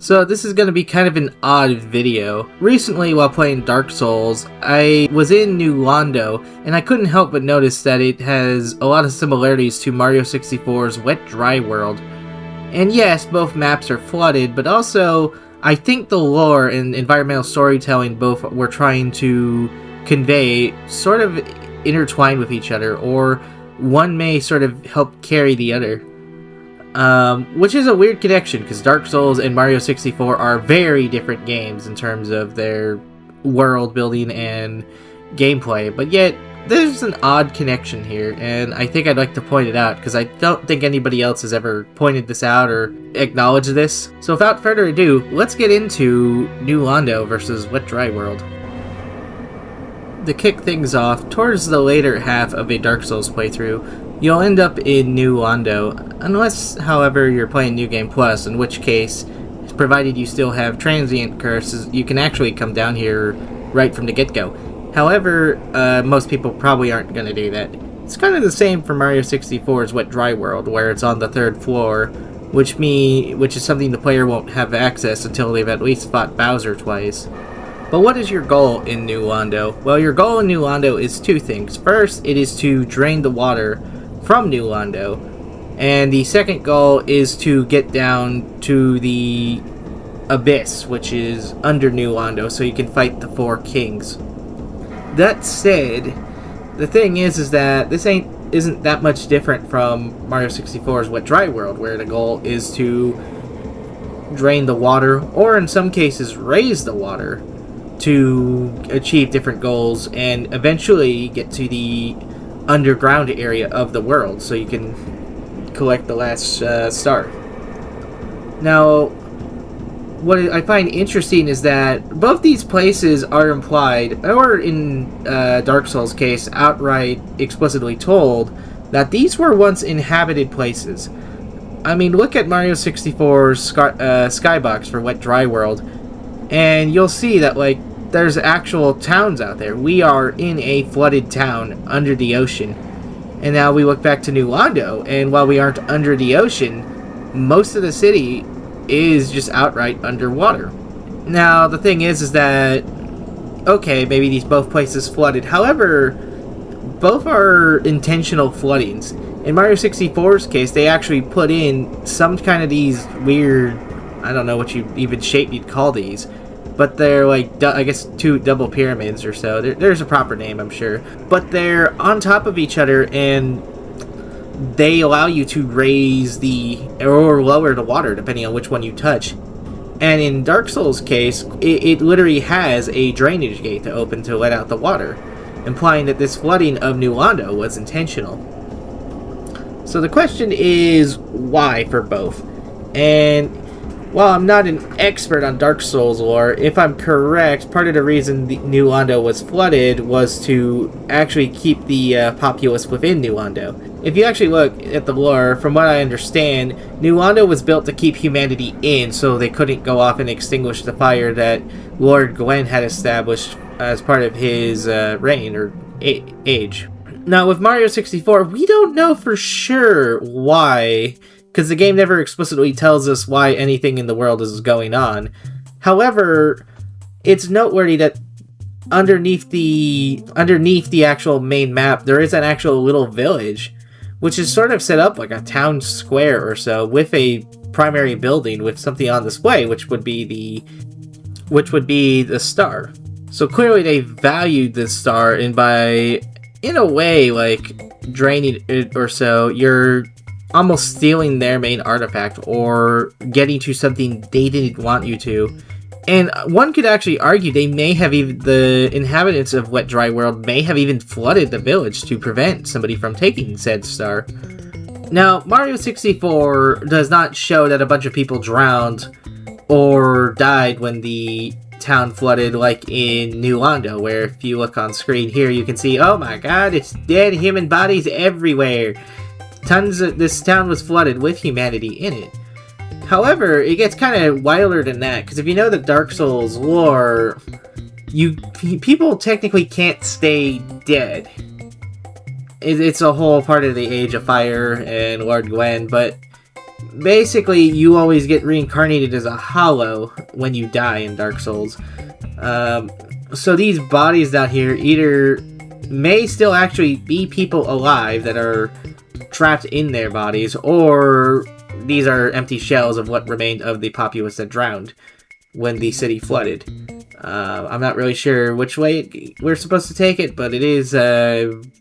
So this is going to be kind of an odd video. Recently, while playing Dark Souls, I was in New Londo, and I couldn't help but notice that it has a lot of similarities to Mario 64's Wet Dry World. And yes, both maps are flooded, but also, I think the lore and environmental storytelling both were trying to convey sort of intertwined with each other, or one may sort of help carry the other. Which is a weird connection, because Dark Souls and Mario 64 are very different games in terms of their world building and gameplay, but yet there's an odd connection here, and I think I'd like to point it out, because I don't think anybody else has ever pointed this out or acknowledged this. So without further ado, let's get into New Londo versus Wet Dry World. To kick things off, towards the later half of a Dark Souls playthrough, you'll end up in New Londo, unless, however, you're playing New Game Plus, in which case, provided you still have transient curses, you can actually come down here right from the get-go. However, most people probably aren't going to do that. It's kind of the same for Mario 64's Wet Dry World, where it's on the 3rd floor, which is something the player won't have access until they've at least fought Bowser twice. But what is your goal in New Londo? Well, your goal in New Londo is two things. First, it is to drain the water from New Londo, and the second goal is to get down to the Abyss, which is under New Londo, so you can fight the 4 kings. That said, the thing is that this isn't that much different from Mario 64's Wet Dry World, where the goal is to drain the water, or in some cases raise the water, to achieve different goals and eventually get to the underground area of the world so you can collect the last star. Now, what I find interesting is that both these places are implied, or in Dark Souls' case, outright explicitly told, that these were once inhabited places. I mean, look at Mario 64's skybox for Wet Dry World, and you'll see that, like, there's actual towns out there. We are in a flooded town under the ocean. And now we look back to New Londo, and while we aren't under the ocean, most of the city is just outright underwater. Now, the thing is that, okay, maybe these both places flooded. However, both are intentional floodings. In Mario 64's case, they actually put in some kind of these weird, I don't know what shape you'd call these, but they're like, I guess, 2 double pyramids or so. There's a proper name, I'm sure. But they're on top of each other, and they allow you to raise or lower the water, depending on which one you touch. And in Dark Souls' case, it literally has a drainage gate to open to let out the water, implying that this flooding of New Londo was intentional. So the question is, why for both? And while I'm not an expert on Dark Souls lore, if I'm correct, part of the reason the New Londo was flooded was to actually keep the populace within New Londo. If you actually look at the lore, from what I understand, New Londo was built to keep humanity in, so they couldn't go off and extinguish the fire that Lord Gwen had established as part of his reign, or age. Now, with Mario 64, we don't know for sure why, because the game never explicitly tells us why anything in the world is going on. However, it's noteworthy that underneath the actual main map, there is an actual little village, which is sort of set up like a town square or so, with a primary building with something on display, which would be the star. So clearly they valued this star, and by, in a way, like, draining it or so, you're almost stealing their main artifact, or getting to something they didn't want you to. And one could actually argue the inhabitants of Wet Dry World may have even flooded the village to prevent somebody from taking said star. Now, Mario 64 does not show that a bunch of people drowned or died when the town flooded like in New Londo, where if you look on screen here, you can see, oh my god, it's dead human bodies everywhere. This town was flooded with humanity in it. However, it gets kind of wilder than that, because if you know the Dark Souls lore, people technically can't stay dead. It's a whole part of the Age of Fire and Lord Gwen, but basically, you always get reincarnated as a hollow when you die in Dark Souls. So these bodies down here either may still actually be people alive that are trapped in their bodies, or these are empty shells of what remained of the populace that drowned when the city flooded. I'm not really sure which way we're supposed to take it, but it is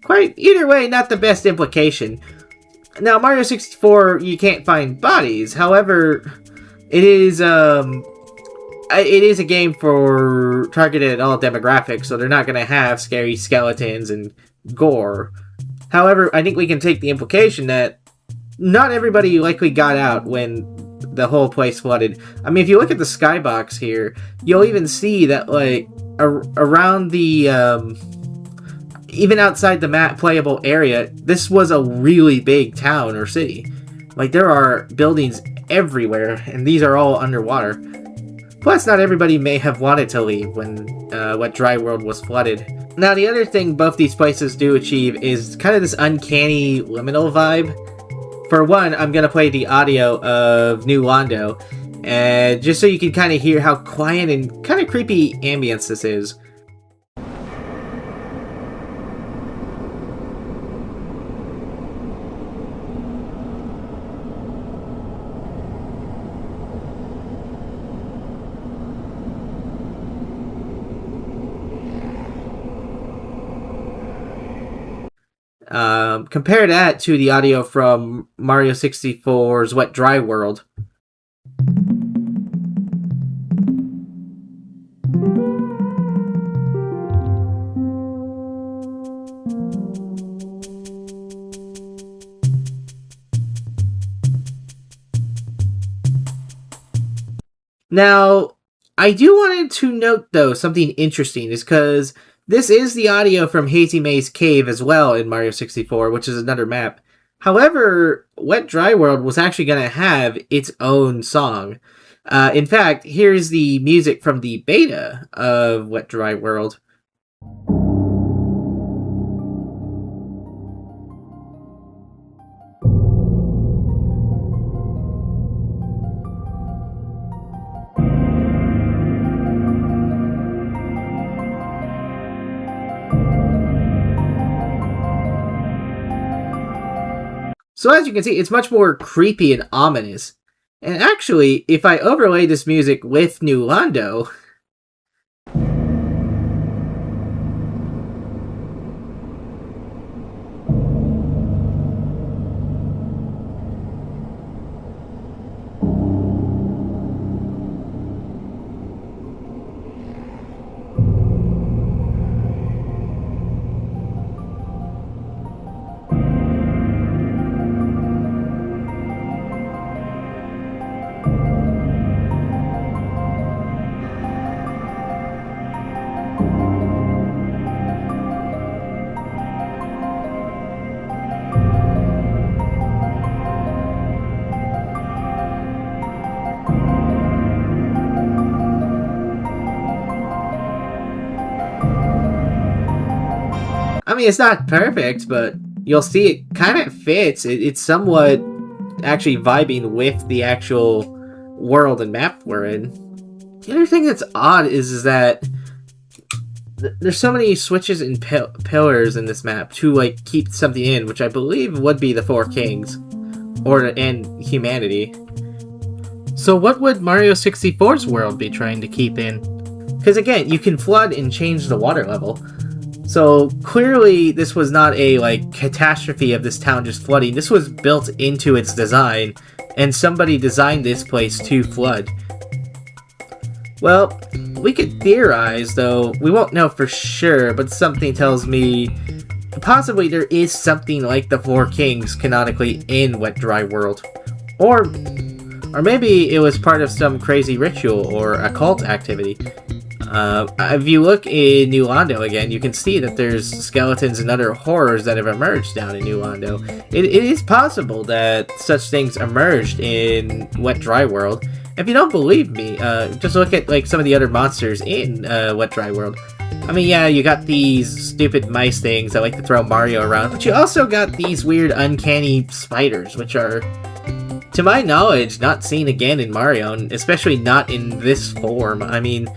quite, either way, not the best implication. Now, Mario 64, you can't find bodies. However, it is a game for targeted at all demographics, so they're not going to have scary skeletons and gore. However, I think we can take the implication that not everybody likely got out when the whole place flooded. I mean, if you look at the skybox here, you'll even see that, like, around the, even outside the map playable area, this was a really big town or city. Like, there are buildings everywhere, and these are all underwater. Plus, not everybody may have wanted to leave when Wet Dry World was flooded. Now, the other thing both these places do achieve is kind of this uncanny liminal vibe. For one, I'm going to play the audio of New Londo, and just so you can kind of hear how quiet and kind of creepy ambience this is. Compare that to the audio from Mario 64's Wet Dry World. Now, I do want to note, though, something interesting is because this is the audio from Hazy Maze Cave as well in Mario 64, which is another map. However, Wet Dry World was actually going to have its own song. In fact, here's the music from the beta of Wet Dry World. So as you can see, it's much more creepy and ominous. And actually, if I overlay this music with New Londo, I mean, it's not perfect, but you'll see it kind of fits. It's somewhat actually vibing with the actual world and map we're in. The other thing that's odd is that there's so many switches and pillars in this map to, like, keep something in, which I believe would be the Four Kings, and humanity. So what would Mario 64's world be trying to keep in? Because again, you can flood and change the water level. So clearly this was not a, like, catastrophe of this town just flooding. This was built into its design, and somebody designed this place to flood. Well, we could theorize, though we won't know for sure, but something tells me possibly there is something like the Four Kings canonically in Wet Dry World. Or maybe it was part of some crazy ritual or occult activity. If you look in New Londo again, you can see that there's skeletons and other horrors that have emerged down in New Londo. It is possible that such things emerged in Wet Dry World. If you don't believe me, just look at, like, some of the other monsters in Wet Dry World. I mean, yeah, you got these stupid mice things that like to throw Mario around, but you also got these weird uncanny spiders, which are to my knowledge, not seen again in Mario, and especially not in this form. I mean,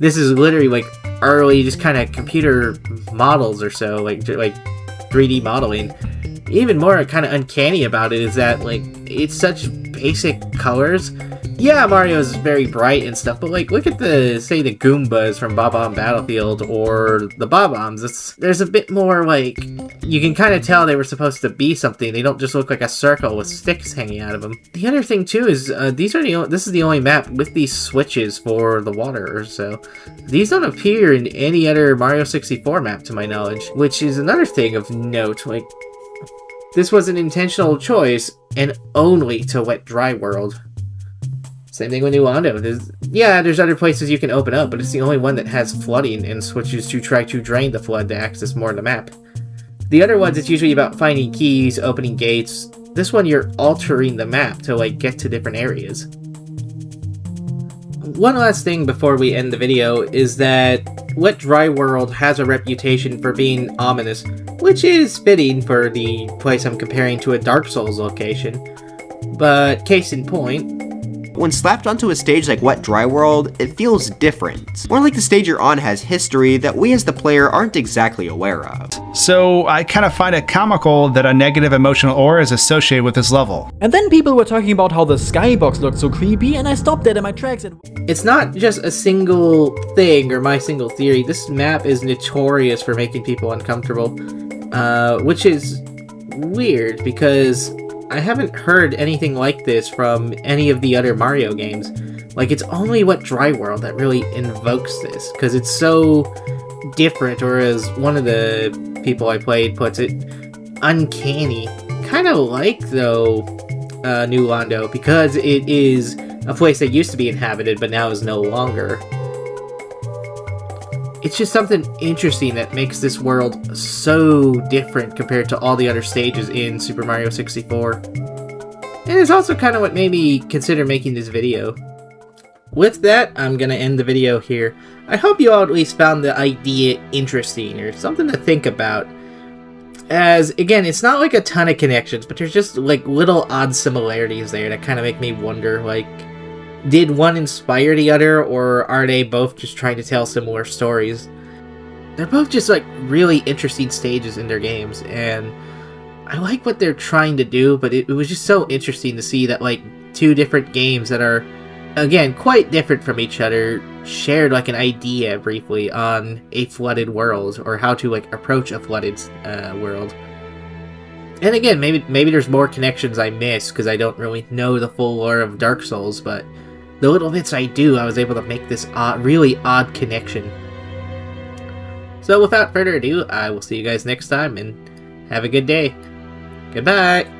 this is literally like early, just kind of computer models or so, like 3D modeling. Even more kind of uncanny about it is that, like, it's such basic colors. Yeah, Mario's very bright and stuff, but, like, look at the Goombas from Bob-omb Battlefield or the Bob-ombs. There's a bit more, like, you can kind of tell they were supposed to be something. They don't just look like a circle with sticks hanging out of them. The other thing, too, is this is the only map with these switches for the water, so these don't appear in any other Mario 64 map, to my knowledge, which is another thing of note. Like, this was an intentional choice, and only to Wet Dry World. Same thing with New Londo. There's other places you can open up, but it's the only one that has flooding and switches to try to drain the flood to access more of the map. The other ones, it's usually about finding keys, opening gates. This one, you're altering the map to, like, get to different areas. One last thing before we end the video is that Wet Dry World has a reputation for being ominous, which is fitting for the place I'm comparing to a Dark Souls location. But case in point, when slapped onto a stage like Wet Dry World, it feels different. More like the stage you're on has history that we as the player aren't exactly aware of. So I kind of find it comical that a negative emotional aura is associated with this level. And then people were talking about how the skybox looked so creepy, and I stopped dead in my tracks and... It's not just a single thing or my single theory. This map is notorious for making people uncomfortable, which is weird because I haven't heard anything like this from any of the other Mario games. Like, it's only Wet Dry World that really invokes this, because it's so different, or as one of the people I played puts it, uncanny. Kind of like, though, New Londo, because it is a place that used to be inhabited, but now is no longer. It's just something interesting that makes this world so different compared to all the other stages in Super Mario 64. And it's also kind of what made me consider making this video. With that, I'm going to end the video here. I hope you all at least found the idea interesting or something to think about. As, again, it's not like a ton of connections, but there's just like little odd similarities there that kind of make me wonder, like, did one inspire the other, or are they both just trying to tell similar stories? They're both just, like, really interesting stages in their games, and I like what they're trying to do, but it was just so interesting to see that, like, two different games that are, again, quite different from each other, shared, like, an idea briefly on a flooded world, or how to, like, approach a flooded world. And again, maybe there's more connections I missed, because I don't really know the full lore of Dark Souls, but the little bits I do, I was able to make this really odd connection. So without further ado, I will see you guys next time, and have a good day. Goodbye!